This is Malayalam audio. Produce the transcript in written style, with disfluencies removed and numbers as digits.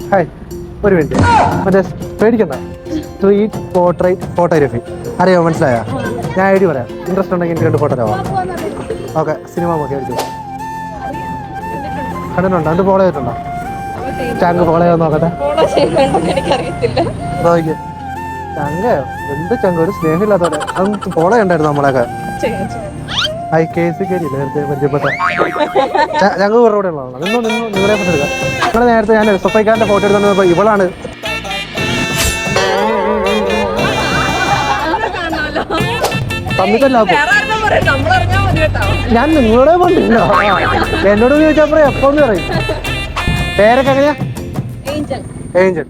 ഹായ്, ഒരു മിനിറ്റ്. മറ്റേ പേടിക്കണ്ട, സ്ട്രീറ്റ് പോർട്രേറ്റ് ഫോട്ടോഗ്രാഫി അറിയാമോ? മനസ്സിലായോ? ഞാൻ ഐഡി പറയാം. ഇൻട്രസ്റ്റ് ഉണ്ടെങ്കിൽ എനിക്ക് 2 ഫോട്ടോ തരാമോ? ഓക്കെ, സിനിമ നോക്കി അടിച്ചു. കണ്ടിട്ടുണ്ടോ? അത് ഫോളോ ചെയ്തിട്ടുണ്ടോ? ചാങ്ക് ഫോളോ ചെയ്യാൻ നോക്കട്ടെ. നോക്കിയേ, ചങ്കയോ എന്ത് ചങ്ക, ഒരു സ്നേഹമില്ലാത്തവരെ അത് ഫോളോ ചെയ്യണ്ടായിരുന്നു നമ്മളെയൊക്കെ. നേരത്തെ പരിചയപ്പെട്ട ഞങ്ങൾ കൂടെ ഉള്ളതാണ്. നിങ്ങളെ ഫോട്ടോ എടുക്കാം. നിങ്ങളെ നേരത്തെ ഞാൻ എസ്എഫ്ഐക്കാരൻ്റെ ഫോട്ടോ എടുത്തപ്പോൾ ഇവളാണ്. ഞാൻ നിങ്ങളെ പറഞ്ഞില്ല, എന്നോട് ചോദിച്ചാൽ പറയും എപ്പോന്ന് പറയും. പേരൊക്കെ എങ്ങനെയാ? ഏഞ്ചൽ.